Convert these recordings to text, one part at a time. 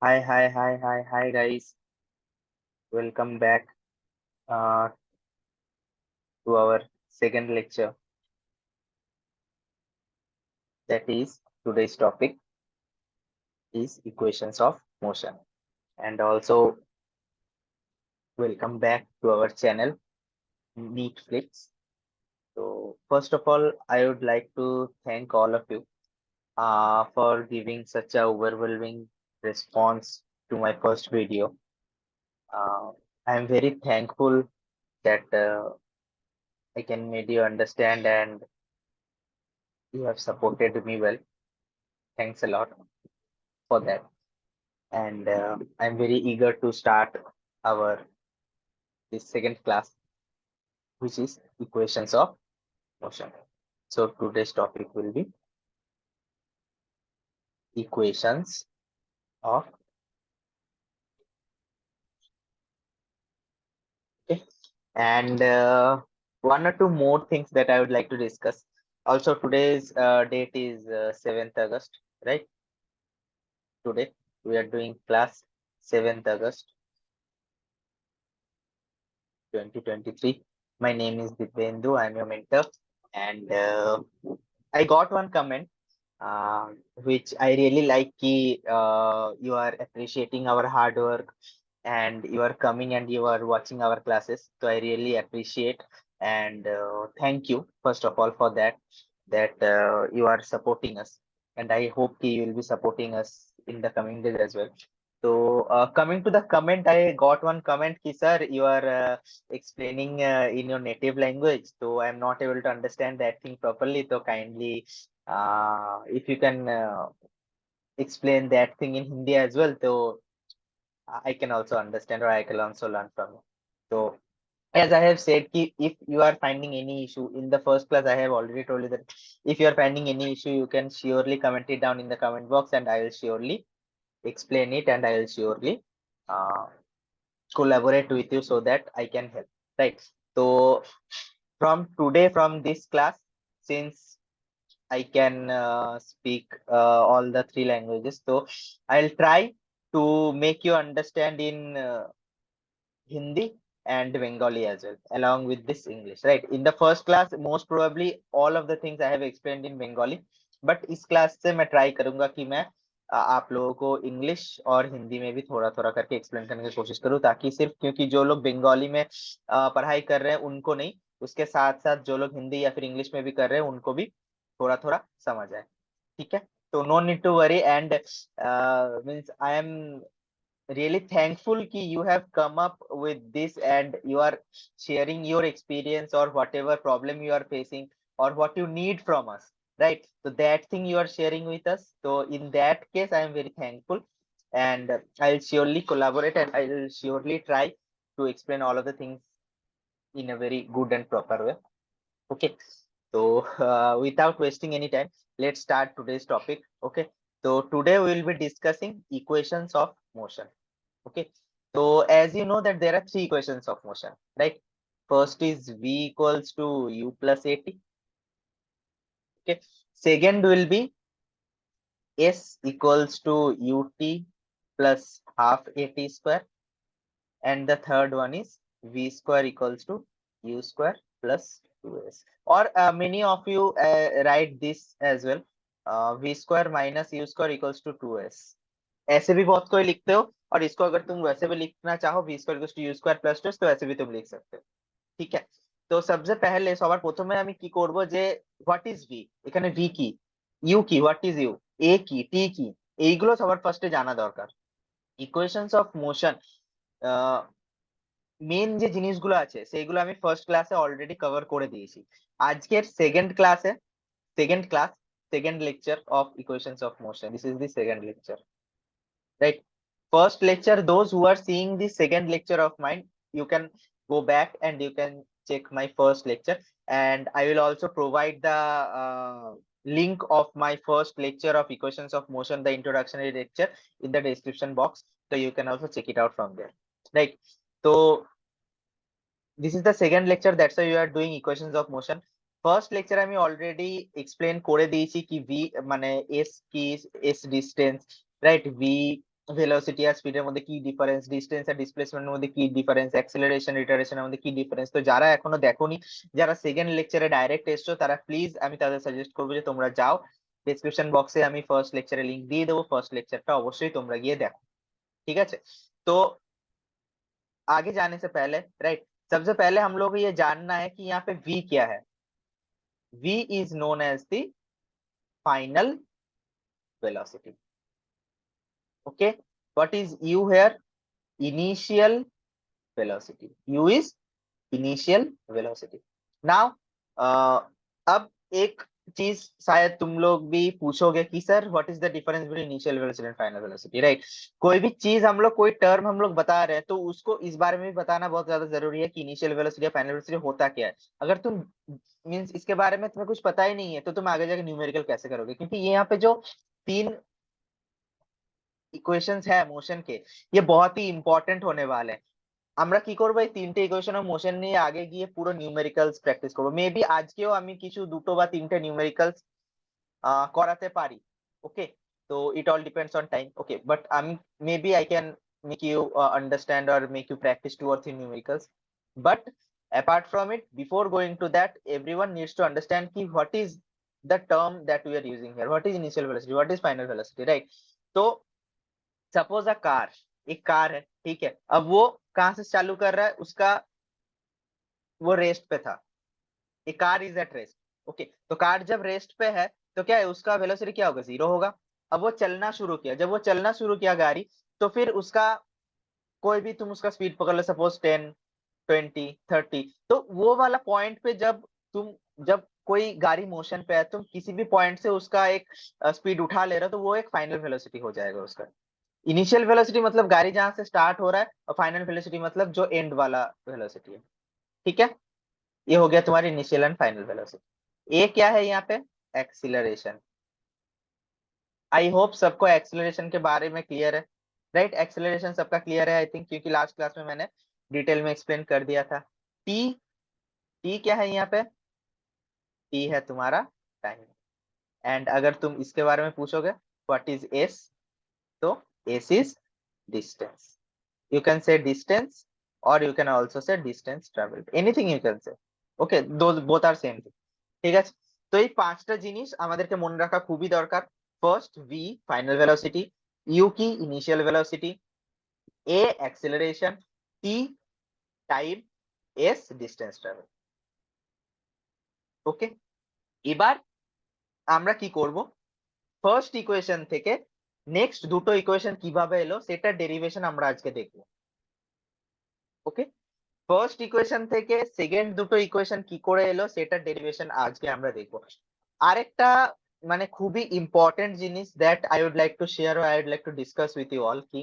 Hi, guys. Welcome back uh, to our second lecture. That is today's topic is equations of motion. And also welcome back to our channel, Neatflix. So first of all, I would like to thank all of you for giving such a overwhelming response to my first video. Uh, I am very thankful that I can made you understand and you have supported me well. Thanks a lot for that. And I'm very eager to start our this second class, which is equations of motion. So today's topic will be equations of. Okay. And one or two more things that I would like to discuss. Also, today's date is 7th August, right? Today we are doing class 7th August 2023. My name is Dipendu. I'm your mentor, and I got one comment which I really like. You are appreciating our hard work and you are coming and you are watching our classes. So I really appreciate and thank you first of all for that. That you are supporting us, and I hope you will be supporting us in the coming days as well. So coming to the comment, I got one comment, ki sir, you are explaining in your native language, so I'm not able to understand that thing properly. So kindly, if you can explain that thing in Hindi as well, so I can also understand or I can also learn from you. So as I have said, if you are finding any issue in the first class, I have already told you that if you are finding any issue, you can surely comment it down in the comment box, and I will surely explain it, and I will surely uh, collaborate with you so that I can help. Right. So from today, from this class, since I can speak all the three languages, so I'll try to make you understand in Hindi and Bengali as well, along with this English, right? In the first class, most probably all of the things I have explained in Bengali, but इस class से मैं try करूंगा कि मैं आप लोगों को English और हिंदी में भी थोड़ा थोड़ा करके एक्सप्लेन करने की कोशिश करूं, ताकि सिर्फ क्योंकि जो लोग बंगाली में पढ़ाई कर रहे हैं उनको नहीं, उसके साथ साथ जो लोग हिंदी या फिर इंग्लिश में भी कर रहे हैं उनको भी थोड़ा थोड़ा समझ आए. ठीक है. तो no need to worry and means I am really thankful ki you have come up with this and you are sharing your experience or whatever problem you are facing or what you need from us, right? So that thing you are sharing with us, so in that case I am very thankful, and I'll surely collaborate and I'll surely try to explain all of the things in a very good and proper way. Okay. So without wasting any time, let's start today's topic. Okay. So today we will be discussing equations of motion. Okay. So as you know that there are three equations of motion, right? First is V equals to U plus AT. Okay. Second will be S equals to UT plus half AT square. And the third one is V square equals to U square plus 2S. Or many of you write this as well. V square minus U square equals to 2S. ऐसे भी बहुत कोई लिखते हो, और इसको अगर तुम वैसे भी लिखना चाहो v square equal to u square plus 2 তো ऐसे भी तुम लिख सकते हो. ঠিক আছে. তো সবচেয়ে पहले সবার প্রথমে আমি কি করব যে হোয়াট ইজ v, এখানে v কি, u কি, হোয়াট ইজ u, a কি, t কি, এইগুলো সবার ফার্স্টে জানা দরকার. ইকুয়েশনস অফ মোশন মেন যে জিনিসগুলো আছে সেইগুলো আমি ফার্স্ট ক্লাসে অলরেডি কভার করে দিয়েছি. আজকের second class second lecture of equations of motion. This is the second lecture, right? First lecture, those who are seeing the second lecture of mine, you can go back and you can check my first lecture, and I will also provide the link of my first lecture of equations of motion, the introductory lecture, in the description box, so you can also check it out from there, right? So this is the second lecture, that's why you are doing equations of motion. First lecture আমি already explain করে দিয়েছি কি v মানে s কি, s distance, right? V velocity আর স্পিডের মধ্যে কি ডিফারেন্স, ডিস্টেন্স আর ডিসপ্লেসমেন্টের মধ্যে কি ডিফারেন্স, অ্যাক্সেলারেশন রিটারেশনের মধ্যে কি ডিফারেন্স। তো যারা এখনো দেখোনি, যারা সেকেন্ড লেকচারে ডাইরেক্ট এসছো, তারা প্লিজ আমি তাদের সাজেস্ট করবো যে তোমরা যাও, ডিসক্রিপশন বক্সে আমি ফার্স্ট লেকচারে লিংক দিয়ে দেবো, ফার্স্ট লেকচারটা অবশ্যই তোমরা गए देखो। ठीक है, तो आगे जाने से पहले राइट, सबसे पहले हम लोग को ये जानना है कि यहाँ पे v क्या है। v is known as the final velocity. Okay, what is u here? Initial velocity। u is initial velocity। now अब एक चीज शायद तुम लोग भी पूछोगे कि sir what is the difference between initial velocity and final velocity, right. कोई भी चीज हम लोग, कोई टर्म हम लोग बता रहे हैं तो उसको इस बारे में भी बताना बहुत ज्यादा जरूरी है कि इनिशियल वेलोसिटी या फाइनल वेलोसिटी होता क्या है। अगर तुम मीन्स इसके बारे में तुम्हें कुछ पता ही नहीं है तो तुम आगे जाके न्यूमेरिकल कैसे करोगे, क्योंकि ये यहाँ पे जो तीन इक्वेशंस है मोशन के, ये बहुत ही इंपॉर्टेंट होने वाले हैं। আমরা কি করব, এই তিনটে ইকুয়েশন অফ মোশন নিয়ে আগে গিয়ে পুরো নিউমেরিক্যালস প্র্যাকটিস করব। মেবি আজকেও আমি কিছু দুটো বা তিনটে নিউমেরিক্যালস করাতে পারি। ওকে, তো it all depends on time. Okay, but আমি maybe I can make you understand or make you practice 2 or 3 numericals. But apart from it, before going to that, everyone needs to understand ki what is the term that we are using here, what is initial velocity, what is final velocity, right। तो suppose a car, एक car है, ठीक है। अब वो कहाँ से चालू कर रहा है, उसका वो रेस्ट पे था, a car is at rest. Okay, तो कार जब रेस्ट पे है तो क्या है, उसका वेलोसिटी क्या होगा, 0 होगा। अब वो चलना शुरू किया, जब वो चलना शुरू किया गाड़ी, तो फिर उसका कोई भी तुम उसका स्पीड पकड़ लो, सपोज 10, 20, 30, तो वो वाला पॉइंट पे जब कोई गाड़ी मोशन पे है, तुम किसी भी पॉइंट से उसका एक स्पीड उठा ले रहे हो, तो वो एक फाइनल वेलोसिटी हो जाएगा उसका। इनिशियल वेलोसिटी मतलब गाड़ी जहां से स्टार्ट हो रहा है, और फाइनल वेलोसिटी मतलब जो एंड वाला वेलोसिटी है। ठीक है, ये हो गया तुम्हारी इनिशियल एंड फाइनल वेलोसिटी। ए क्या है यहाँ पे, एक्सीलरेशन। आई होप सबको एक्सीलरेशन के बारे में क्लियर है, राइट। एक्सीलरेशन सबका क्लियर है आई थिंक, क्योंकि लास्ट क्लास में मैंने डिटेल में एक्सप्लेन कर दिया था। टी, टी क्या है यहाँ पे, टी है तुम्हारा टाइम। एंड अगर तुम इसके बारे में पूछोगे व्हाट इज एस, तो S is distance. you can say distance or you can also say distance traveled, anything you can say। okay, those both are same thing। ঠিক আছে, তো এই পাঁচটা জিনিস আমাদেরকে মনে রাখা খুবই দরকার। First, V final velocity, U কি initial velocity, A acceleration, T time, S distance travel. Okay, এবার আমরা কি করব, ফার্স্ট ইকুয়েশন থেকে নেক্সট দুটো ইকুয়েশন কিভাবে এলো সেটা ডেরিভেশন আমরা আজকে দেখব। ওকে, ফার্স্ট ইকুয়েশন থেকে সেকেন্ড দুটো ইকুয়েশন কি করে এলো সেটা ডেরিভেশন আজকে আমরা দেখবো। আরেকটা মানে খুবই ইম্পর্টেন্ট জিনিস that I would like to share, I would like to discuss with you all কি,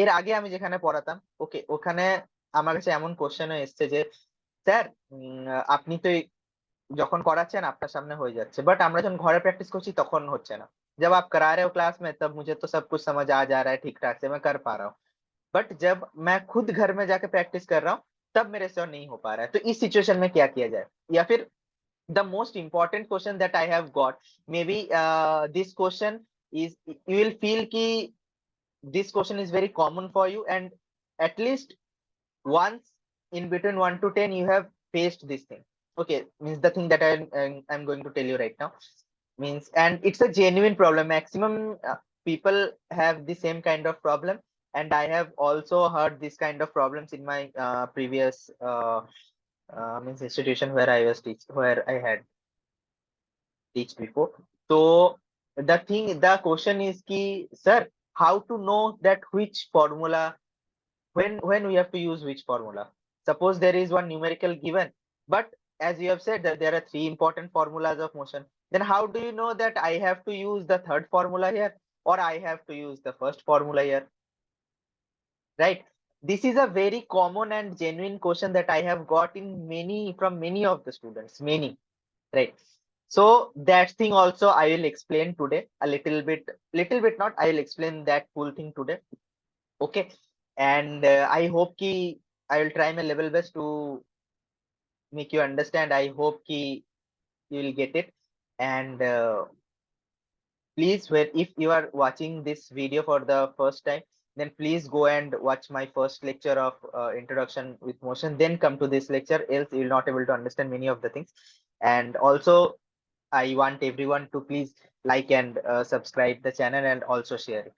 এর আগে আমি যেখানে পড়াতাম, ওকে, ওখানে আমার কাছে এমন কোশ্চেনও এসছে যে স্যার আপনি তো যখন করাচ্ছেন আপনার সামনে হয়ে যাচ্ছে, বাট আমরা যখন ঘরে প্র্যাকটিস করছি তখন হচ্ছে না। जब आप करा रहे हो क्लास में तब मुझे तो सब कुछ समझ आ जा रहा है, ठीक ठाक से मैं कर पा रहा हूँ, बट जब मैं खुद घर में जाके प्रैक्टिस कर रहा हूँ तब मेरे से और नहीं हो पा रहा है। तो इस सिचुएशन में क्या किया जाए, या फिर the most important question that I have got, maybe this question is, you will feel ki this question is very common for you, and at least once in between 1 to 10 you have faced this thing। okay, means the thing that I'm going to tell you right now means, and it's a genuine problem, maximum people have the same kind of problem, and I have also heard this kind of problems in my previous means institution where I was where I had teach before। so the question is ki sir, how to know that which formula, when we have to use which formula, suppose there is one numerical given, but as you have said that there are three important formulas of motion, then how do you know that I have to use the third formula here or I have to use the first formula here, right? This is a very common and genuine question that I have got in many, from many of the students, many, right? So that thing also I will explain today a little bit not, I will explain that full thing today। okay, and I hope ki I will try my level best to make you understand, I hope ki you will get it। and please, where if you are watching this video for the first time, then please go and watch my first lecture of introduction with motion, then come to this lecture, else you will not able to understand many of the things. And also I want everyone to please like and subscribe the channel and also share it.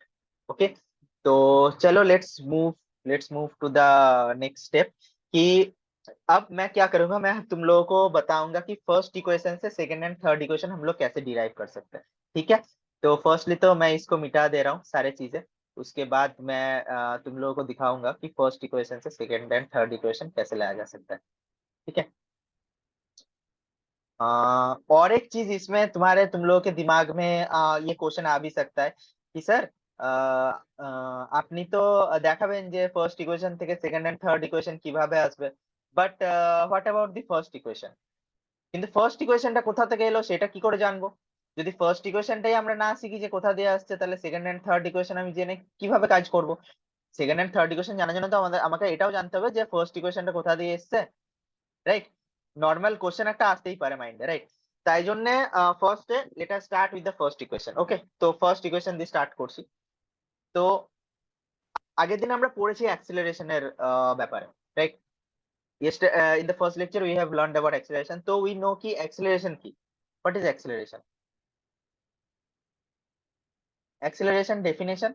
Okay, तो चलो let's move to the next step कि अब मैं क्या करूंगा, मैं तुम लोगों को बताऊंगा कि फर्स्ट इक्वेशन से सेकंड एंड थर्ड इक्वेशन हम लोग कैसे डिराइव कर सकते हैं। ठीक है, तो फर्स्टली तो मैं इसको मिटा दे रहा हूँ सारे चीजें, उसके बाद मैं तुम लोगों को दिखाऊंगा कि फर्स्ट इक्वेशन से सेकंड एंड थर्ड इक्वेशन कैसे लाया जा सकता है। ठीक है, और एक चीज इसमें तुम लोगों के दिमाग में ये क्वेश्चन आ भी सकता है कि सर আপনি তো দেখাবেন যে ফার্স্ট ইকুয়েশন থেকে সেকেন্ড এন্ড থার্ড ইকুয়েশন কিভাবে আসবে, but what about the first equation? কিন্তু ফার্স্ট ইকুয়েশনটা কোথা থেকে এলো সেটা কি করে জানবো? যদি ফার্স্ট ইকুয়েশনটাই আমরা না শিখি যে কোথা দিয়ে আসছে, তাহলে সেকেন্ড এন্ড থার্ড ইকুয়েশন আমি জেনে কিভাবে কাজ করব? সেকেন্ড এন্ড থার্ড ইকুয়েশন জানার জন্য তো আমাকে এটাও জানতে হবে যে ফার্স্ট ইকুয়েশনটা কোথা দিয়ে এসছে, রাইট? নর্মাল কোশ্চেন একটা আসতেই পারে মাইন্ডে, রাইট? তাই জন্য ফার্স্টে let us start with the first equation. Okay, তো ফার্স্ট ইকুয়েশন দিয়ে স্টার্ট করছি। তো আগের দিন আমরা পড়েছি অ্যাক্সিলারেশনের ব্যাপারে, right? In the first lecture we have learned about acceleration, so we know ki acceleration ki. What is acceleration? Acceleration definition,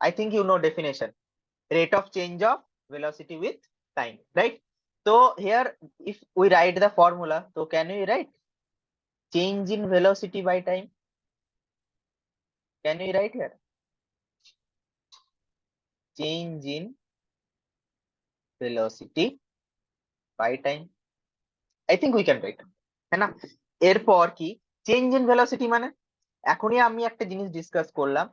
I think you know definition: rate of change of velocity with time, right? So here if we write the formula, so can we write change in velocity by time? Can we write here change in velocity by time? I think we can write, है ना? এরপর কি change in velocity মানে? এখনই আমি একটা জিনিস discuss করলাম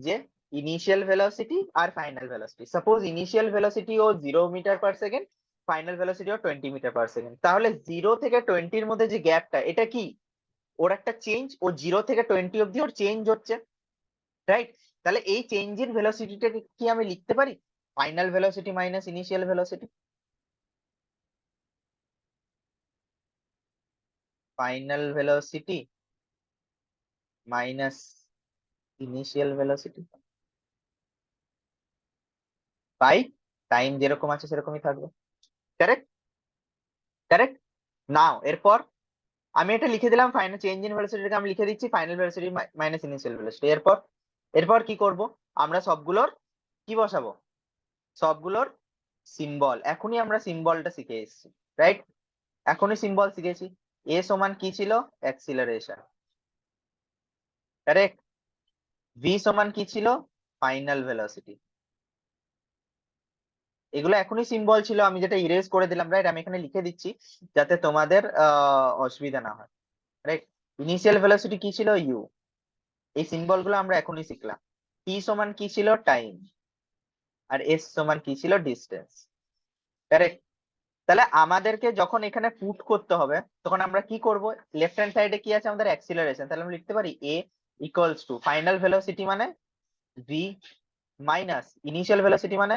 যে ইনিশিয়াল ভেলোসিটি আর final velocity. Suppose initial velocity ও 0 meter per second, final velocity ও 20 মিটার পার সেকেন্ড, তাহলে 0 থেকে 20 এর মধ্যে যে গ্যাপটা, এটা কি ওর একটা চেঞ্জ? ও 0 থেকে 20 অবধি ওর চেঞ্জ হচ্ছে, রাইট? তাহলে এই চেঞ্জ ইন ভেলোসিটিটাকে কি আমি লিখতে পারি final velocity minus initial velocity? Final velocity minus initial velocity by time, যেরকম আছে সেরকমই থাকবে। Correct, correct. নাও এরপর আমি এটা লিখে দিলাম, ফাইনাল চেঞ্জ ইন ভেলোসিটিকে আমি লিখে দিচ্ছি final velocity minus initial velocity. এরপর এরপর কি করব, আমরা সবগুলোর কি বসাবো, সবগুলোর সিম্বল। এখনই আমরা সিম্বলটা শিখে এসেছি, রাইট? এখনই সিম্বল শিখেছি। এ সমান কি ছিল? Acceleration, correct. ভি সমান কি ছিল? Final velocity. এগুলো এখনই সিম্বল ছিল, আমি যেটা ইরেজ করে দিলাম, রাইট? আমি এখানে লিখে দিচ্ছি যাতে তোমাদের অসুবিধা না হয়, রাইট? ইনিশিয়াল ভেলোসিটি কি ছিল? ইউ। এই সিম্বল গুলো আমরা এখনই শিখলাম। টি সমান কি ছিল? টাইম। আর এস সমান কি ছিল? Distance, correct. তাহলে আমাদেরকে যখন এখানে পুট করতে হবে তখন আমরা কি করব? লেফট হ্যান্ড সাইডে কি আছে? আমাদের অ্যাক্সিলারেশন। তাহলে আমরা লিখতে পারি এ ইকুয়ালস টু ফাইনাল ভেলোসিটি মানে ভি মাইনাস ইনিশিয়াল ভেলোসিটি মানে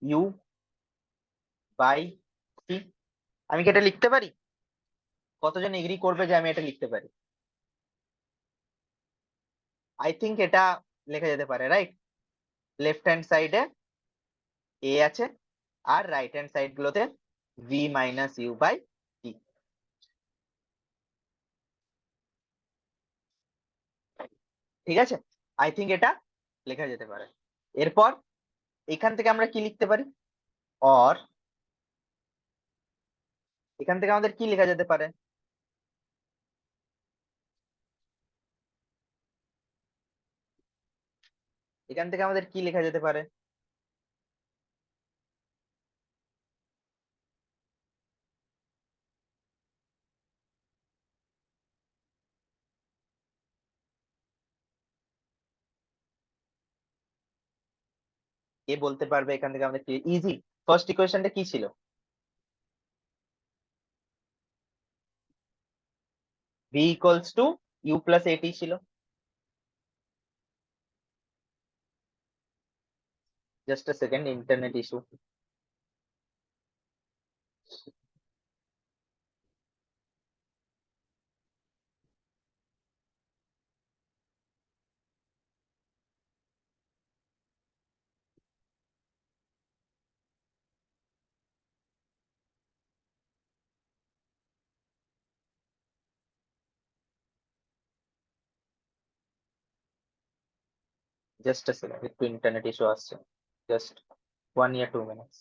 ইউ বাই টি। আমি কি এটা লিখতে পারি? কতজন এগ্রি করবে যে আমি এটা লিখতে পারি? আই থিঙ্ক এটা লেখা যেতে পারে, রাইট? লেফট হ্যান্ড সাইডে এ আছে আর রাইট হ্যান্ড সাইড গুলোতে V minus u by T. ঠিক আছে, আই থিঙ্ক এটা লেখা যেতে পারে। এরপর এখান থেকে আমরা কি লিখতে পারি? অর এখান থেকে আমাদের কি লেখা যেতে পারে? এখান থেকে আমাদের কি লেখা যেতে পারে? কে বলতে পারবে এখান থেকে আমাদের কি ইজি? ফার্স্ট ইকুয়েশনটা কি ছিল? V equals to U plus A T ছিল। Just a second, internet issue. Just a second, একটু ইন্টারনেট ইস্যু আসছে, just 1 or 2 minutes.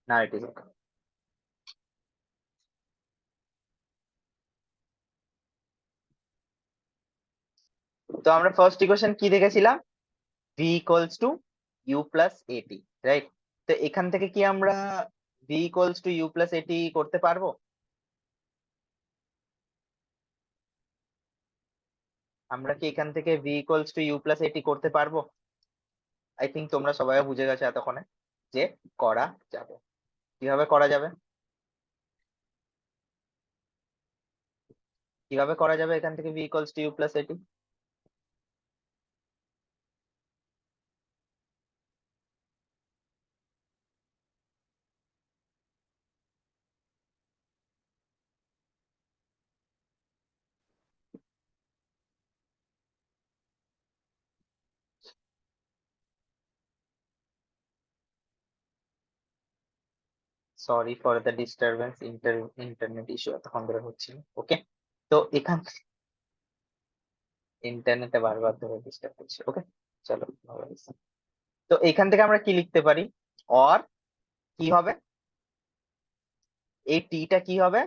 Now it is okay. তো আমরা ফার্স্ট ইকুয়েশন কি দেখেছিলাম, v equals to u plus at, right? তো এখান থেকে কি আমরা v equals to u plus at করতে পারবো? আমরা কি এখান থেকে v equals to u plus at করতে পারবো? আই থিঙ্ক তোমরা সবাই বুঝে গেছো এতক্ষণে যে করা যাবে। কিভাবে করা যাবে? কিভাবে করা যাবে এখান থেকে v equals to u plus at? Sorry for the disturbance, internet issue এতক্ষণ ধরে হচ্ছিল। ওকে, তো এখান ইন্টারনেটে বারবার ধরে ডিস্টার্ব করছে। ওকে, চলো ভালো হয়েছে। তো এখান থেকে আমরা কি লিখতে পারি, অর কি হবে, এই টিটা কি হবে,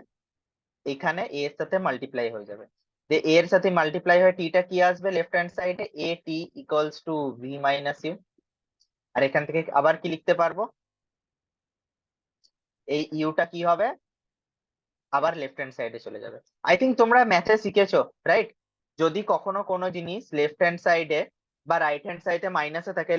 এখানে a এর সাথে মাল্টিপ্লাই হয়ে যাবে। যে a এর সাথে মাল্টিপ্লাই হয়ে টিটা কি আসবে লেফট হ্যান্ড সাইডে, a t equals to v minus u. আর এখান থেকে আবার কি লিখতে পারবো, এই ইউটা কি হবে, আবার লেফট হ্যান্ড সাইডে চলে যাবে। আই থিঙ্ক তোমরা ম্যাথে শিখেছো, রাইট? যদি কখনো কোনো জিনিস লেফট হ্যান্ড সাইডে বা রাইট হ্যান্ড সাইডে মাইনাসে থাকে,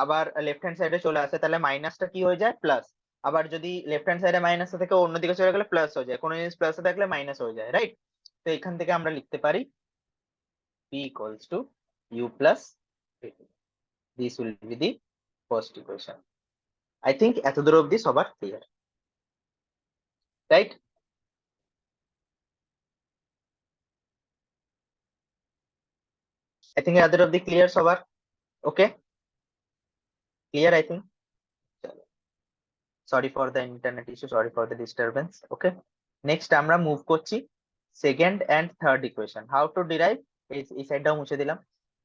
আবার লেফট হ্যান্ড সাইডে চলে আসে, তাহলে মাইনাসটা কি হয়ে যায়, প্লাস। আবার যদি লেফট হ্যান্ড সাইডে মাইনাসে থেকে অন্যদিকে চলে গেলে প্লাস হয়ে যায়, কোনো জিনিস প্লাসে থাকলে মাইনাস হয়ে যায়, রাইট? তো এখান থেকে আমরা লিখতে পারি p equals to u plus a. This will be the first equation. I think এতদূর অবধি সবার ক্লিয়ার, রাইট? I think এতদূর অবধি ক্লিয়ার সবার, okay? Clear I think. Sorry for the internet issue, sorry for the disturbance. Okay, next আমরা move করছি second and third equation. How to derive, এই সাইডটাও মুছে দিলাম,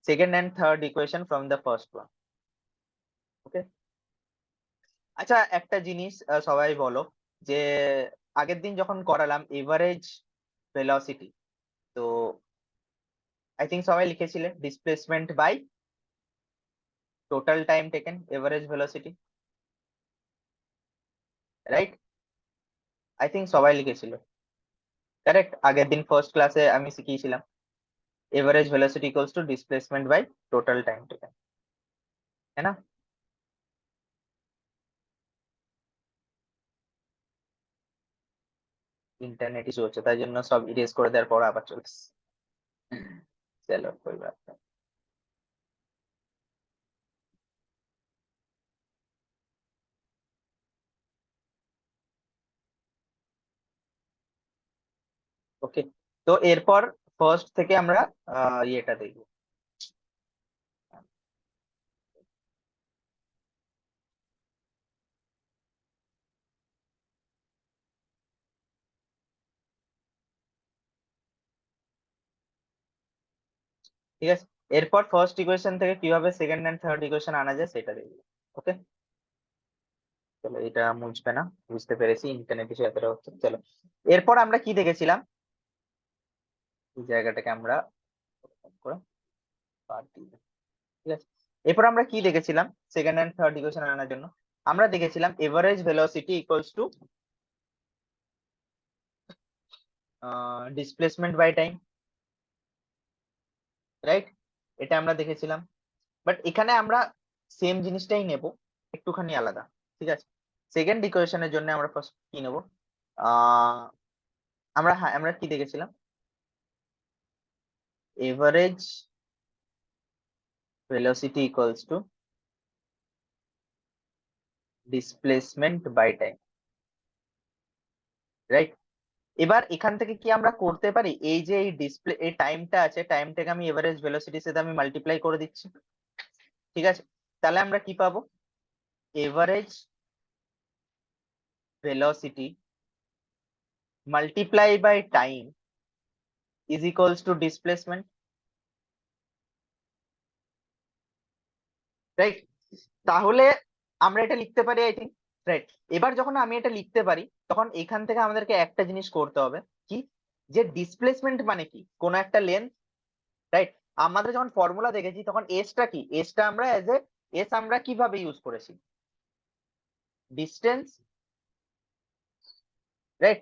second and third equation from the first one. Okay, আচ্ছা একটা জিনিস সবাই বলো, যে আগের দিন যখন করালাম এভারেজ ভেলোসিটি, তো আই থিঙ্ক সবাই লিখেছিলে displacement by total time taken average velocity, right? I think সবাই লিখেছিল, কারেক্ট? আগের দিন ফার্স্ট ক্লাসে আমি শিখিয়েছিলাম average velocity equals to displacement by total time taken, है ना? ইন্টারনেট ইস্যু হচ্ছে, তাই জন্য সব ইরেজ করে দেওয়ার পর আবার চলে এসেছে। চলো कोई बात नहीं। ওকে, তো এরপর ফার্স্ট থেকে আমরা ইয়েটা দেখবো। ঠিক আছে, এরপর ফার্স্ট ইকুয়েশন থেকে কিভাবে সেকেন্ড এন্ড থার্ড ইকুয়েশন আনা যায় সেটা দেখবো। ওকে, চলো এটা মুছবে না, বুঝতে পেরেছি ইন্টারনেট ইস্যু এতটা হচ্ছে। চলো এরপর আমরা কি দেখেছিলাম, এই জায়গাটাকে আমরা করে বাদ দিই। ঠিক আছে, এরপর আমরা কি দেখেছিলাম সেকেন্ড এন্ড থার্ড ইকুয়েশন আনার জন্য, আমরা দেখেছিলাম average velocity equals to displacement by time, right? এটা আমরা দেখেছিলাম, বাট এখানে আমরা সেম জিনিসটাই নেব, একটুখানি আলাদা। ঠিক আছে, সেকেন্ড ইকুয়েশনের জন্য আমরা ফার্স্ট কি নেব, আমরা কি দেখেছিলাম, average velocity equals to displacement by time, right? এবার এখান থেকে কি আমরা করতে পারি, এই যে এই ডিসপ্লে এই টাইমটা আছে, টাইমটাকে আমি এভারেজ ভেলোসিটির সাথে আমি মাল্টিপ্লাই করে দিচ্ছি। ঠিক আছে, তাহলে আমরা কি পাবো, average velocity multiply by time is equals to displacement, right? তাহলে আমরা এটা লিখতে পারি আই থিঙ্ক, রাইট? এবার যখন আমি এটা লিখতে পারি তখন এখান থেকে আমাদেরকে একটা জিনিস করতে হবে, কি, যে ডিসপ্লেসমেন্ট মানে কি, কোন একটা লেন্থ, রাইট? আমাদের যখন ফর্মুলা দেখেছি তখন এসটা কি, এসটা আমরা এজ এ এস আমরা কিভাবে ইউজ করেছি, ডিস্টেন্স, রাইট?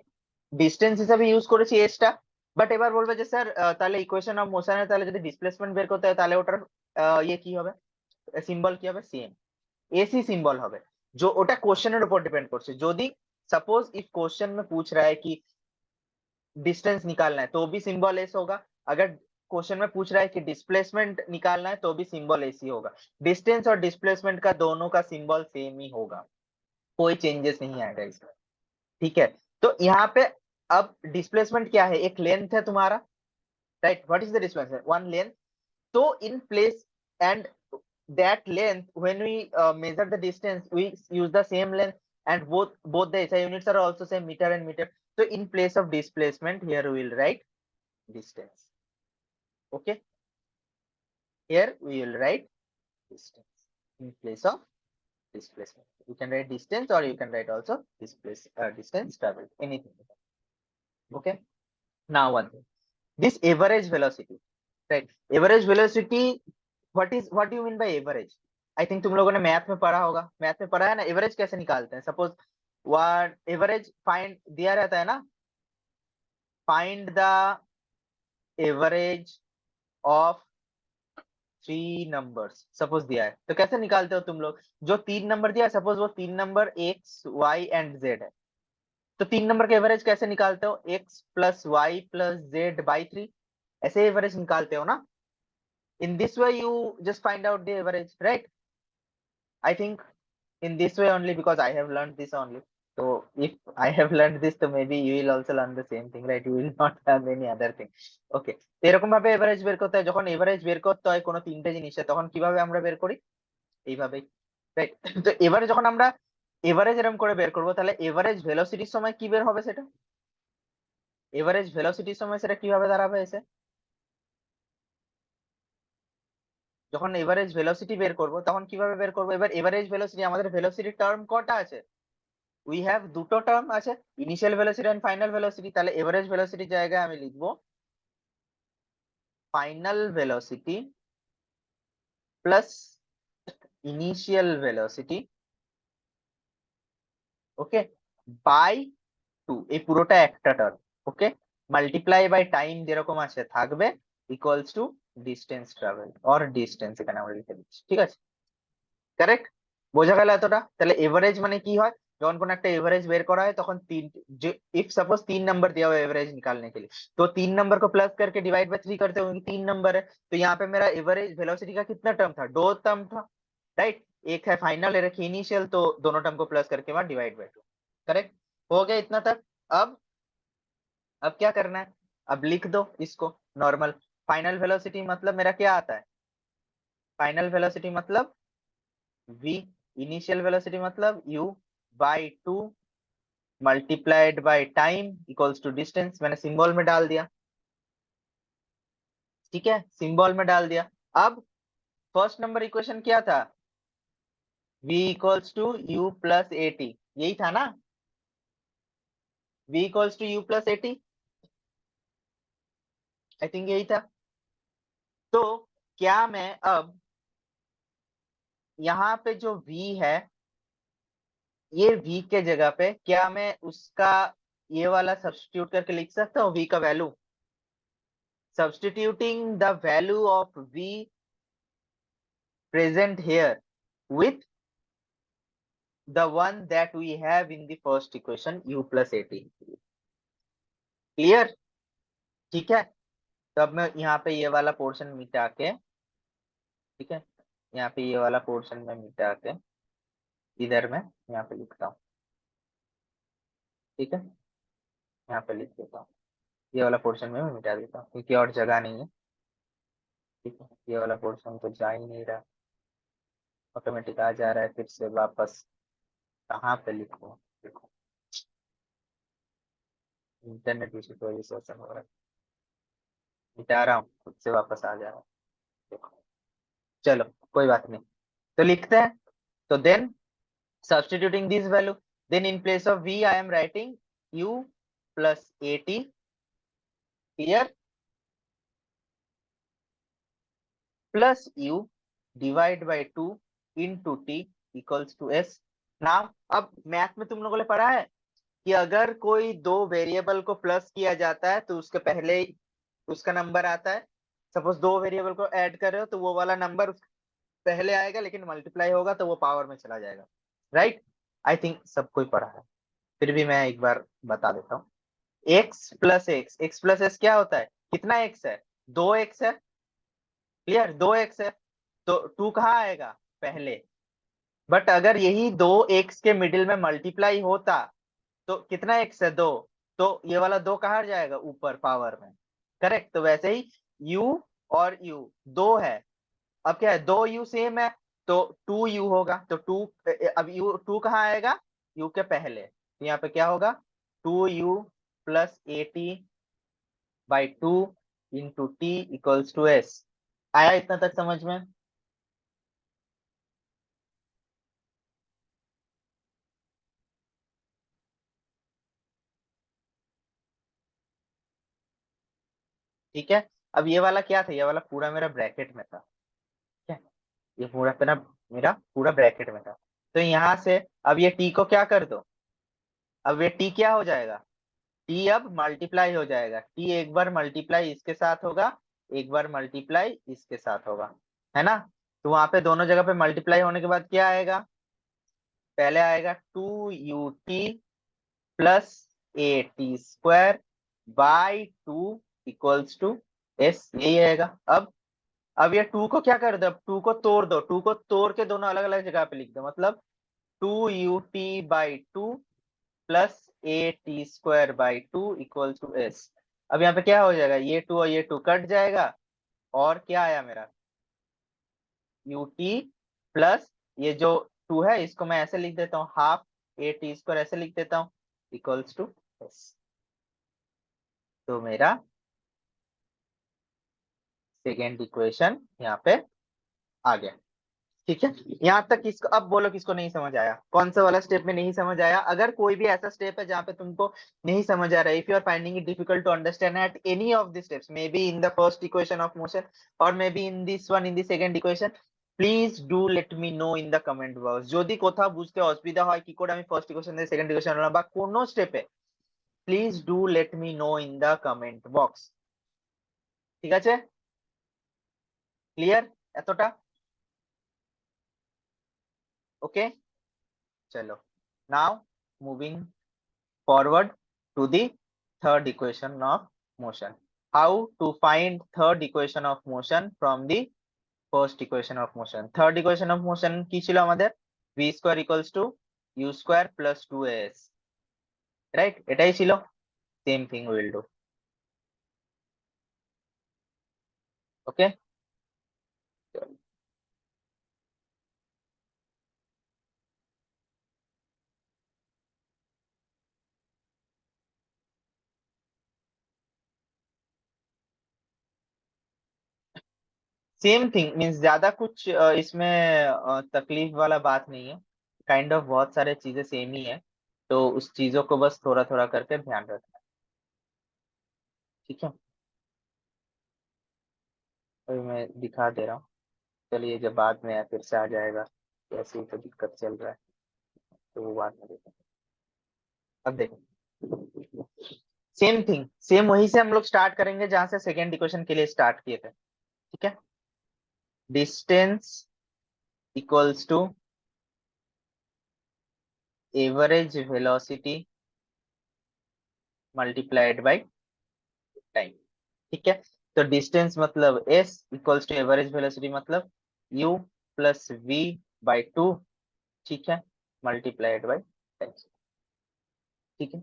ডিস্টেন্স হিসাবে ইউজ করেছি এসটা। বাট এবার বলবে যে স্যার তাহলে ইকুয়েশন অফ মোশনের তাহলে যদি ডিসপ্লেসমেন্ট বের করতে হয় তাহলে ওটার ইয়ে কি হবে, সিম্বল কি হবে, সেম एसी सिंबल হবে। जो ওটা কোশ্চেনের উপর ডিপেন্ড করছে। যদি सपोज इफ क्वेश्चन में पूछ रहा है कि डिस्टेंस निकालना है तो भी सिंबल एस होगा। अगर क्वेश्चन में पूछ रहा है कि डिस्प्लेसमेंट निकालना है तो भी सिंबल एसी होगा। डिस्टेंस और डिस्प्लेसमेंट का दोनों का सिंबल सेम ही होगा, कोई चेंजेस नहीं आएगा इसमें, ठीक है? तो यहाँ पे अब डिस्प्लेसमेंट क्या है, एक लेंथ है तुम्हारा, right? What is the displacement, one length. So in place and that length, when we measure the distance, we use the same length, and both the SI units are also same, meter and meter. So in place of displacement, here we will write distance. Okay, here we will write distance in place of displacement. You can write distance or you can write also distance traveled, anything. Okay. Now one thing, this average velocity, right? Average velocity, what do you mean by average? I think तुम लोगों ने math में पढ़ा होगा, math में पढ़ा है ना, एवरेज कैसे निकालते हैं। सपोज वन एवरेज फाइंड दिया रहता है ना, find the average of three numbers, suppose दिया है तो कैसे निकालते हो तुम लोग, जो तीन नंबर दिया है सपोज वो तीन number X Y and Z है, तो तीन नंबर का एवरेज कैसे निकालते हो, X plus Y plus Z by three, ऐसे एवरेज निकालते हो ना। In this way you just find out the average, right? I think in this way only, because I have learned this only. So if I have learned this, so maybe you will also learn the same thing, right? You will not learn any other thing. Okay. তো এরকম ভাবে average বের করতে হয়, যখন average বের করতে হয় কোনো তিনটে জিনিসে তখন কিভাবে আমরা বের করি, এইভাবেই, রাইট? তো এবারে যখন আমরা এভারেজ এরকম করে বের করবো তাহলে এভারেজ ভেলোসিটির সময় কি বের হবে সেটা, এভারেজ ভেলোসিটির সময় সেটা কিভাবে দাঁড়াবে এসে, যখন এভারেজ ভেলোসিটি বের করব তখন কিভাবে বের করবো, এবার এভারেজ ভেলোসিটি, আমাদের ভেলোসিটির টার্ম কটা আছে, উই হ্যাভ দুটো টার্ম আছে, initial velocity and final velocity. তাহলে এভারেজ ভেলোসিটির জায়গায় আমি লিখবো final velocity plus initial velocity, okay, by two, এই পুরোটা একটা term, okay, multiply by time যেরকম আছে থাকবে, equals to distance travel or distance, এখানে আমরা লিখে দিচ্ছি, ঠিক আছে? কারেক্ট? বোঝা গেল এতটা? তাহলে এভারেজ মানে কি হয়, যখন কোন একটা एवरेज बेर करा है तখন तीन, इफ सपोज तीन नंबर दिया हुआ है एवरेज निकालने के लिए, तो तीन नंबर को प्लस करके डिवाइड बाय थ्री करते होंगे, तीन नंबर है तो यहाँ पे मेरा एवरेज वेलोसिटी का कितना टर्म था, दो टर्म था, राइट? एक है फाइनल, एक है इनिशियल, तो दोनों टर्म को प्लस करके बाद डिवाइड बाय टू। करेक्ट? हो गया इतना तक। अब क्या करना है, अब लिख दो इसको नॉर्मल। फाइनल वेलोसिटी मतलब मेरा क्या आता है, फाइनल वेलोसिटी मतलब v, इनिशियल वेलोसिटी मतलब u by two multiplied by time equals to distance, मैंने सिंबल में डाल दिया, ठीक है, सिंबल में डाल दिया। अब फर्स्ट नंबर इक्वेशन क्या था, v equals to u plus a t, यही था ना, v equals to u plus a t, I think यही था। तो क्या मैं अब यहाँ पे जो v है, ये v के जगह पे क्या मैं उसका ये वाला सब्स्टिट्यूट करके लिख सकता हूँ v का value, substituting the value of v present here with the one that we have in the first equation u plus at, clear? ठीक है, तो अब मैं यहाँ पे ये वाला पोर्शन मिटा के, ठीक है, यहाँ पे ये वाला पोर्शन में मिटा के इधर मैं यहाँ पे लिखता हूँ, ठीक है, यहाँ पे लिख देता हूँ, ये वाला पोर्शन में मैं मिटा देता हूँ क्योंकि और जगह नहीं है, ठीक है, ये वाला पोर्शन तो जा ही नहीं रहा, ऑटोमेटिक आ जा रहा है, फिर से वापस कहाँ पे लिखूँ, देखो इंटरनेट इशू की वजह से ऐसा हो रहा है। मिटा रहा हूँ, खुद से वापस आ जा रहा है। देखो, चलो कोई बात नहीं, तो लिखते हैं। तो then substituting this value, then in place of v I am writing u plus at here plus u divide by 2 into t equals to s। Now अब मैथ में तुम लोगों ने पढ़ा है कि अगर कोई दो वेरिएबल को प्लस किया जाता है तो उसके पहले ही उसका नंबर आता है। सपोज दो वेरिएबल को ऐड कर रहे हो तो वो वाला नंबर पहले आएगा, लेकिन मल्टीप्लाई होगा तो वो पावर में चला जाएगा। राइट, आई थिंक सब कोई पढ़ा है, फिर भी मैं एक बार बता देता हूँ। एक्स प्लस एस क्या होता है? कितना एक्स है? दो एक्स है। क्लियर, दो एक्स है तो टू कहाँ आएगा? पहले। बट अगर यही दो एक्स के मिडिल में मल्टीप्लाई होता तो कितना एक्स है? दो। तो ये वाला दो कहाँ जाएगा? ऊपर पावर में। करेक्ट, तो वैसे ही u और u दो है। अब क्या है? दो u सेम है तो टू u होगा, तो टू, अब u टू कहाँ आएगा? u के पहले, तो यहाँ पे क्या होगा? Two u plus a t by two into t equals to s. आया इतना तक समझ में? ठीक है। अब ये वाला क्या था? ये वाला पूरा मेरा ब्रैकेट में था। ठीक है, ये पूरा मेरा मेरा पूरा ब्रैकेट में था। तो यहाँ से अब ये टी को क्या कर दो? अब ये टी क्या हो जाएगा? टी अब मल्टीप्लाई हो जाएगा। टी एक बार मल्टीप्लाई इसके साथ होगा, एक बार मल्टीप्लाई इसके साथ होगा, है ना? तो वहां पे दोनों जगह पे मल्टीप्लाई होने के बाद क्या आएगा? पहले आएगा two u t plus a t square by two equals to s, यही आएगा। अब ये टू को क्या कर दो? अब टू को तोड़ दो, टू को तोड़ के दोनों अलग अलग जगह पे लिख दो, मतलब two u t by two plus a t square by two equal to s. अब यहाँ पे क्या हो जाएगा? ये टू और ये टू कट जाएगा, और क्या आया मेरा? यू टी प्लस ये जो टू है इसको मैं ऐसे लिख देता हूँ, हाफ ए टी स्क्वायर ऐसे लिख देता हूँ इक्वल्स टू एस। तो मेरा सेकेंड इक्वेशन यहाँ पे आ गया। ठीक है, यहाँ तक किसको, अब बोलो किसको नहीं समझ आया? कौन सा वाला स्टेप में नहीं समझ आया? अगर कोई भी ऐसा स्टेप है जहाँ पे तुमको नहीं समझ आ रहा है, if you are finding it difficult to understand at any of the steps, maybe in the first equation of motion और maybe in this one, in the second equation, please do let me know in the comment box. যদি কোথাও বুঝতে অসুবিধা হয় কি করে আমি first equation থেকে সেকেন্ড ইকুয়েশন হলাম বা কোনো স্টেপে, please do let me know in the comment box. ঠিক আছে, ক্লিয়ার এতটা? ওকে, চলো নাও moving forward to the third equation of motion. How to find third equation of motion from the first equation of motion? Third equation of motion কি ছিল আমাদের? v square equals to u square plus 2as, right? এটাই ছিল। Same thing we will do. Okay, same thing means ज्यादा कुछ इसमें तकलीफ वाला बात नहीं है। काइंड ऑफ बहुत सारे चीजें सेम ही है, तो उस चीजों को बस थोड़ा थोड़ा करके ध्यान रखना। ठीक है, अभी मैं दिखा दे रहा हूँ। चलिए, जब बाद में फिर से आ जाएगा, ऐसे ही तो दिक्कत चल रहा है, तो वो बाद में देखो। अब देखो, सेम थिंग, सेम वहीं से हम लोग स्टार्ट करेंगे जहां से सेकेंड इक्वेशन के लिए स्टार्ट किए थे। ठीक है, distance equals to average velocity multiplied by time. ठीक है, तो डिस्टेंस मतलब s equals to average velocity मतलब u plus v by two. ठीक है, मल्टीप्लाइड बाय टाइम। ठीक है,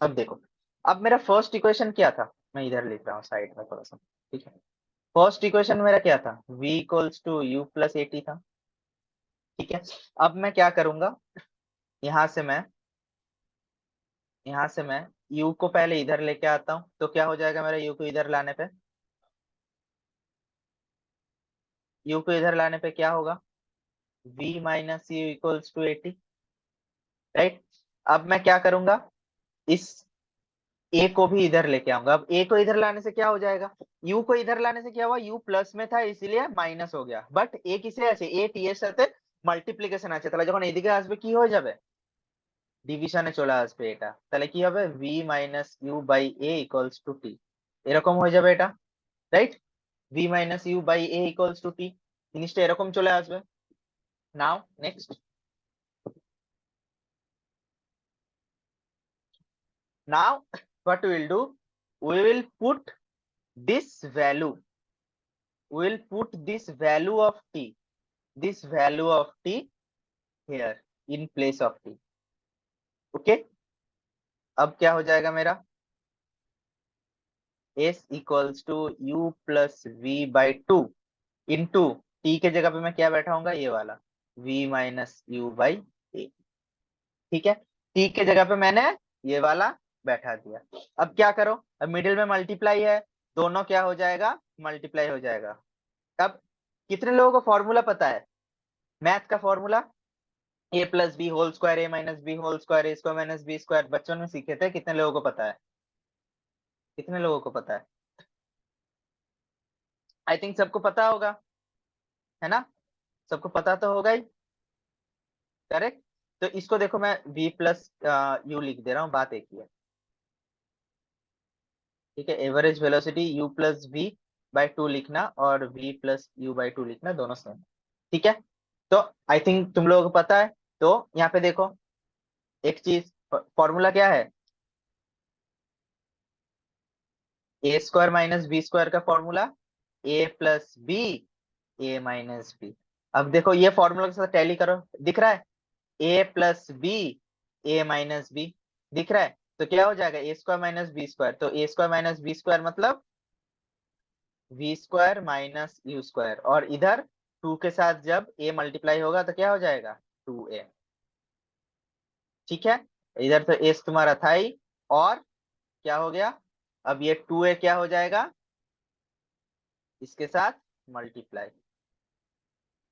अब देखो, अब मेरा फर्स्ट इक्वेशन क्या था? मैं इधर लिख रहा हूँ साइड में थोड़ा सा। ठीक है, फर्स्ट इक्वेशन मेरा क्या था? v equals to u plus a t था। ठीक है, अब मैं क्या करूंगा? यहाँ से मैं यहाँ से मैं u को पहले इधर लेके आता हूँ, तो क्या हो जाएगा मेरा u को इधर लाने पे? u को इधर लाने पे क्या होगा? v minus u equals to 80, right. अब मैं क्या करूंगा, इस a को भी इधर लेके आऊंगा। अब a को इधर लाने से क्या हो जाएगा, u को इधर लाने से क्या हुआ, u प्लस में था इसीलिए माइनस हो गया, बट a किसे আছে, a t এর সাথে মাল্টিপ্লিকেশন আছে, তাহলে যখন এদিকে আসবে কি হয়ে যাবে, ডিভিশনে চলে আসবে এটা, তাহলে কি হবে, v minus u by a equals to t, এরকম হয়ে যাবে এটা, right. v minus u by a equals to t, জিনিসটা এরকম চলে আসবে। Now next, now what we will do, we will put this value, we will put this value of t, this value of t here in place of t, okay. अब क्या हो जाएगा मेरा, s equals to u plus v by two into t के जगह पे मैं क्या बैठाऊंगा, ये वाला v माइनस यू बाई ए, ठीक है। t के जगह पे मैंने ये वाला बैठा दिया। अब क्या करो, अब मिडिल में मल्टीप्लाई है, दोनों क्या हो जाएगा, मल्टीप्लाई हो जाएगा। अब कितने लोगों को फॉर्मूला पता है मैथ का फॉर्मूला, ए प्लस बी होल स्क्वायर, ए माइनस बी होल स्क्वायर, ए स्क्वायर माइनस बी स्क्वायर, बच्चों ने सीखे थे, कितने लोगों को पता है, कितने लोगों को पता है? आई थिंक सबको पता होगा, है ना, सबको पता तो होगा ही, करेक्ट। तो इसको देखो, मैं v प्लस यू लिख दे रहा हूँ, बात एक ही है, ठीक है। Average velocity u plus v by two लिखना और v plus u by two लिखना, दोनों सेम, ठीक है। तो आई थिंक तुम लोगों को पता है। तो यहाँ पे देखो एक चीज, फॉर्मूला क्या है, ए स्क्वायर माइनस बी स्क्वायर का formula A plus b, a minus B. अब देखो ये फॉर्मूला के साथ टैली करो, दिख रहा है, a plus b, a minus b, दिख रहा है। तो क्या हो जाएगा, a square minus b square, तो a square minus b square मतलब v square minus u square, और इधर टू के साथ जब ए मल्टीप्लाई होगा तो क्या हो जाएगा, टू ए, ठीक है। इधर तो एस तुम्हारा था ही, और क्या हो गया, अब ये टू ए क्या हो जाएगा, इसके साथ मल्टीप्लाई,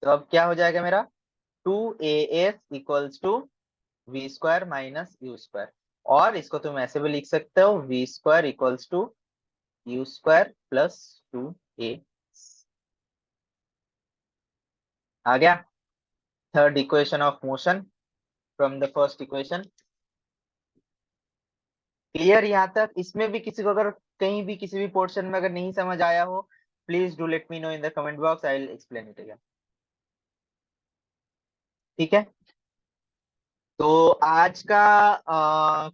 तो अब क्या हो जाएगा मेरा, two a s equals to v square minus u square, और इसको तुम ऐसे भी लिख सकते हो, v square equals to u square plus two a, आ गया third equation of motion from the first equation. Clear यहाँ तक? इसमें भी किसी को अगर कहीं भी किसी भी पोर्शन में अगर नहीं समझ आया हो, please do let me know in the comment box, I will explain it again, ठीक है। तो आज का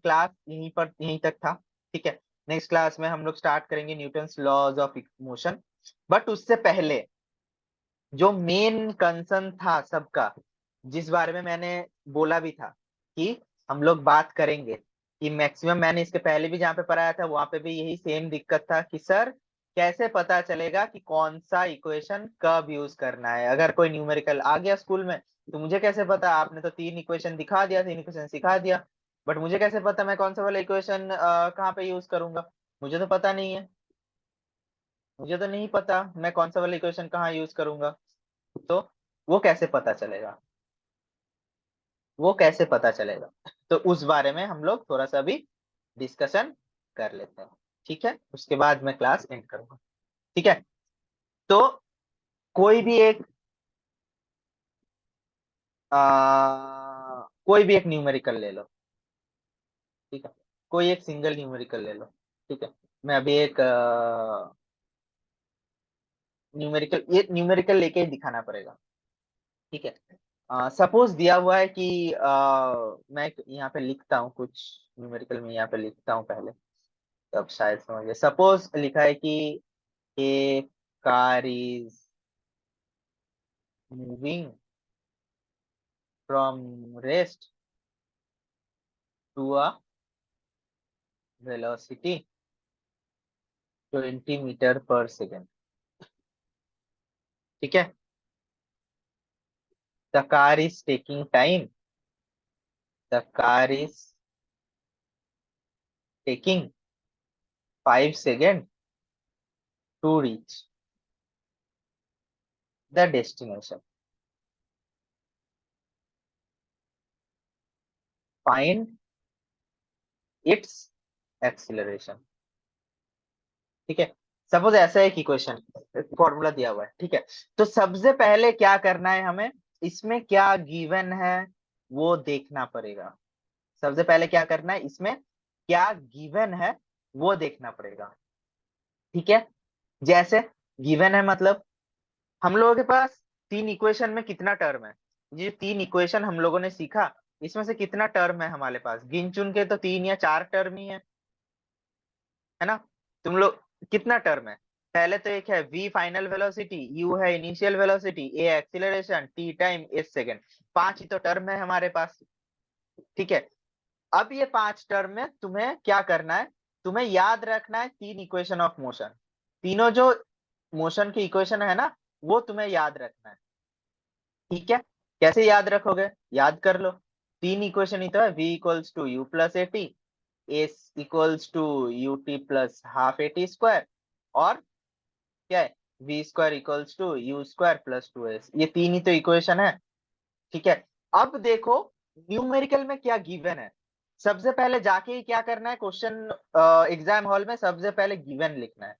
क्लास यहीं तक था, ठीक है। नेक्स्ट क्लास में हम लोग स्टार्ट करेंगे Newton's laws of motion, but उससे पहले जो मेन कंसर्न था सबका, जिस बारे में मैंने बोला भी था कि हम लोग बात करेंगे, कि मैक्सिमम मैंने इसके पहले भी जहाँ पे पढ़ाया था वहां पे भी यही सेम दिक्कत था कि सर कैसे पता चलेगा कि कौन सा इक्वेशन कब यूज करना है, अगर कोई न्यूमेरिकल आ गया स्कूल में तो मुझे कैसे पता, आपने तो तीन इक्वेशन दिखा दिया, तीन इक्वेशन सिखा दिया, बट मुझे कैसे पता मैं कौन सा वाला इक्वेशन कहाँ पे यूज करूंगा, मुझे तो पता नहीं है, मुझे तो नहीं पता मैं कौन सा वाला इक्वेशन कहाँ यूज करूंगा, तो वो कैसे पता चलेगा, वो कैसे पता चलेगा, तो उस बारे में हम लोग थोड़ा सा भी डिस्कशन कर लेते हैं, ठीक है। उसके बाद मैं क्लास एंड करूंगा, ठीक है। तो कोई भी एक कोई भी एक न्यूमेरिकल ले लो, ठीक है, कोई एक सिंगल न्यूमेरिकल ले लो, ठीक है। मैं अभी एक न्यूमेरिकल, ये न्यूमेरिकल लेके ही दिखाना पड़ेगा, ठीक है। सपोज दिया हुआ है कि मैं यहाँ पे लिखता हूँ कुछ न्यूमेरिकल में, यहाँ पे लिखता हूँ पहले, तब शायद समझिए। सपोज लिखा है कि a car is moving from rest to a velocity 20 metre पर सेकेंड, ठीक है। The car is taking time, the car is taking 5 seconds to reach the destination. Find its acceleration. ठीक है, सपोज ऐसा है कि क्वेश्चन फॉर्मूला दिया हुआ है, ठीक है। तो सबसे पहले क्या करना है हमें, इसमें क्या गिवन है वो देखना पड़ेगा। सबसे पहले क्या करना है, इसमें क्या गिवन है वो देखना पड़ेगा, ठीक है। जैसे गिवन है मतलब हम लोगों के पास 3 इक्वेशन में कितना टर्म है, ये 3 इक्वेशन हम लोगों ने सीखा, इसमें से कितना टर्म है हमारे पास, गिन चुन के तो 3 या 4 टर्म ही है ना। तुम लोग कितना टर्म है, पहले तो एक है v फाइनल वेलोसिटी, u है initial velocity, a acceleration, t time, s second. 5 ही तो टर्म है हमारे पास, ठीक है। अब ये 5 टर्म में तुम्हें क्या करना है, तुम्हें याद रखना है 3 इक्वेशन ऑफ मोशन। तीनों जो मोशन की इक्वेशन है ना, वो तुम्हें याद रखना है, ठीक है। कैसे याद रखोगे, याद कर लो। 3 इक्वेशन ही तो है, v equals to u plus a t, s equals to u t plus half a t square, और क्या है, v square equals to u square plus two s. ये 3 ही तो इक्वेशन है, ठीक है। अब देखो न्यूमेरिकल में क्या गिवन है, सबसे पहले जाके ही क्या करना है, क्वेश्चन एग्जाम हॉल में सबसे पहले गिवन लिखना है।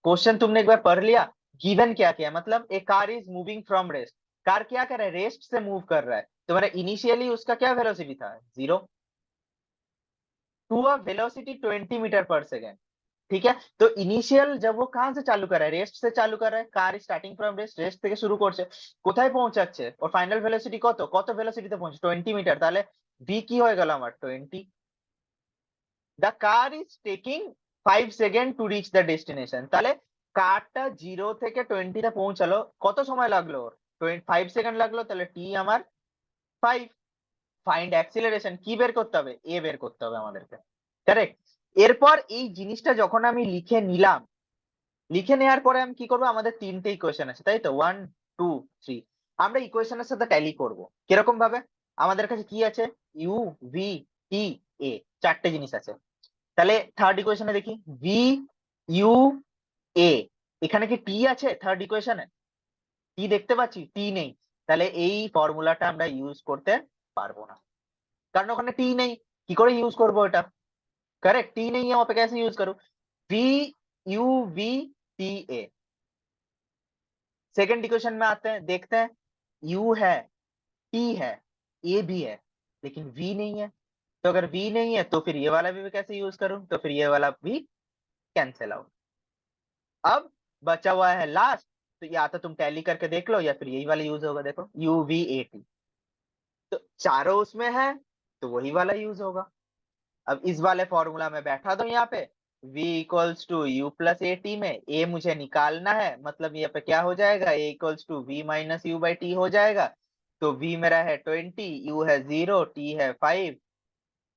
क्वेश्चन तुमने एक बार पढ़ लिया, गिवन क्या क्या मतलब, a car is moving from rest, car क्या कर रहा है, रेस्ट से मूव कर रहा है। तुम्हारा इनिशियली उसका क्या वेलोसिटी था, 0, टू अ वेलोसिटी 20 मीटर पर सेकेंड, ठीक है। तो इनिशियल जब वो कहां से चालू कर रहा है, रेस्ट से चालू कर रहा है, car starting from rest, rest থেকে শুরু করছে, কোথায় পৌঁছাচ্ছে, ওর ফাইনাল ভেলোসিটি কত, কত ভেলোসিটিতে পৌঁছে 20 মিটার, তাহলে v কি হয়ে গেল আমার 20। The car is taking 5 second to reach the destination, তাহলে কারটা 0 থেকে 20 তে পৌঁছালো, কত সময় লাগলো ওর, 5 সেকেন্ড লাগলো, তাহলে t আমার 5। ফাইন্ড অ্যাক্সিলারেশন, কি বের করতে হবে, a বের করতে হবে আমাদেরকে, কারেক্ট। এরপর এই জিনিসটা যখন আমি লিখে নিলাম, লিখে নেওয়ার পরে আমি কি করবো, আমাদের 3টে ইকুয়েশন আছে তাই তো, 1 2 3। আমরা ইকুয়েশনের সাথে ট্যালি করব কিরকম ভাবে, আমাদের কাছে কি আছে, ইউ ভি টি এ, 4টে জিনিস আছে। তাহলে থার্ড ইকুয়েশনে দেখি, ভি ইউ এ, এখানে কি টি আছে থার্ড ইকুয়েশনে, টি দেখতে পাচ্ছি, টি নেই, তাহলে এই ফর্মুলাটা আমরা ইউজ করতে পারবো না, কারণ ওখানে टी नहीं। কি করে ইউজ করবো এটা, करेक्ट, टी नहीं है वहां पे, कैसे यूज करूं, v u v t a. Second equation में आते हैं, देखते हैं, u है, t है, a भी है, लेकिन v नहीं है। तो अगर v नहीं है तो फिर ये वाला भी मैं कैसे यूज करूं, तो फिर ये वाला भी कैंसिल आउट। अब बचा हुआ है लास्ट, तो या तो तुम टैली करके देख लो या फिर यही वाला यूज होगा, देखो यू वी ए टी, तो चारों उसमें है तो वही वाला यूज होगा। अब इस वाले फॉर्मूला में बैठा दो यहाँ पे, v equals to u plus a t में a मुझे निकालना है, मतलब यहाँ पे क्या हो जाएगा, a equals to v minus u by t हो जाएगा। तो v मेरा है 20, u है 0, t है 5,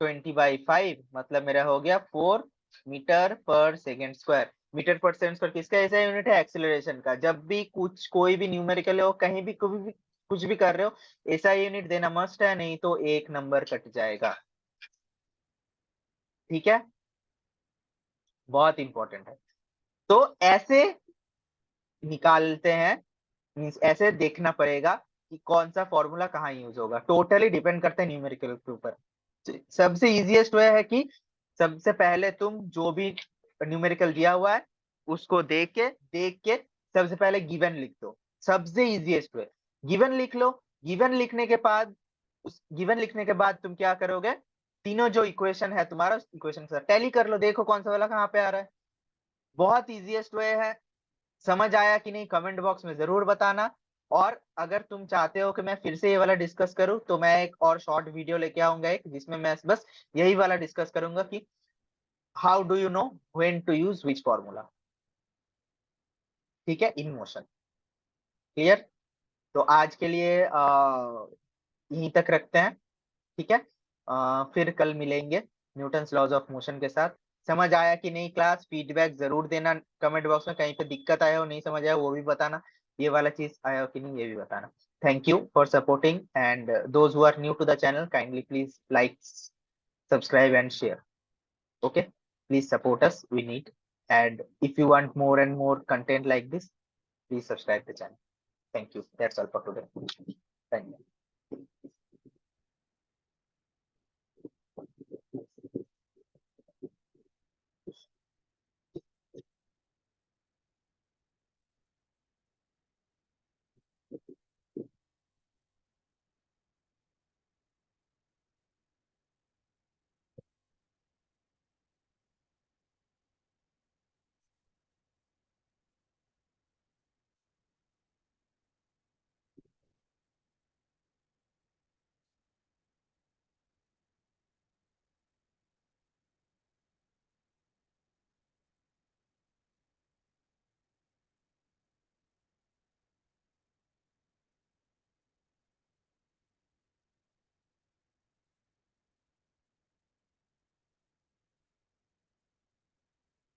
20/5 मतलब मेरा हो गया 4 मीटर पर सेकेंड स्क्वायर। मीटर पर सेकेंड स्क्वायर किसका ऐसा यूनिट है, एक्सीलरेशन का। जब भी कुछ कोई भी न्यूमेरिकल हो, कहीं भी कभी भी कुछ भी कर रहे हो, ऐसा यूनिट देना मस्ट है, नहीं तो एक नंबर कट जाएगा, ठीक है, बहुत इंपॉर्टेंट है। तो ऐसे निकालते हैं, मींस ऐसे देखना पड़ेगा कि कौन सा फॉर्मूला कहाँ यूज होगा, टोटली डिपेंड करता है न्यूमेरिकल के ऊपर। सबसे इजीएस्ट वे है कि सबसे पहले तुम जो भी न्यूमेरिकल दिया हुआ है उसको देख के सबसे पहले गिवन लिख दो, सबसे इजीएस्ट वे। गिवन लिख लो, गिवन लिखने के बाद, उस गिवन लिखने के बाद तुम क्या करोगे, तीनों जो इक्वेशन है तुम्हारा, उस इक्वेशन के साथ टैली कर लो, देखो कौन सा वाला कहाँ पे आ रहा है। बहुत इजीएस्ट वे है। समझ आया कि नहीं, कमेंट बॉक्स में जरूर बताना। और अगर तुम चाहते हो कि मैं फिर से ये वाला डिस्कस करूं, तो मैं एक और शॉर्ट वीडियो लेके आऊंगा एक, जिसमें मैं बस यही वाला डिस्कस करूंगा कि how do you know when to use which formula, ठीक है, इन मोशन। क्लियर। तो आज के लिए यहीं तक रखते हैं, ठीक है। फिर कल मिलेंगे न्यूटन्स लॉज ऑफ मोशन के साथ। समझ आया कि नहीं क्लास, फीडबैक जरूर देना कमेंट बॉक्स में, कहीं पे दिक्कत आया हो, नहीं समझ आया वो भी बताना, ये वाला चीज आया हो कि नहीं ये भी बताना। Thank you for supporting, and those who are new to the channel kindly please like, subscribe and share. Okay, please support us. We need, and if you want more and more content like this, please subscribe the channel. Thank you. That's all for today. Thank you.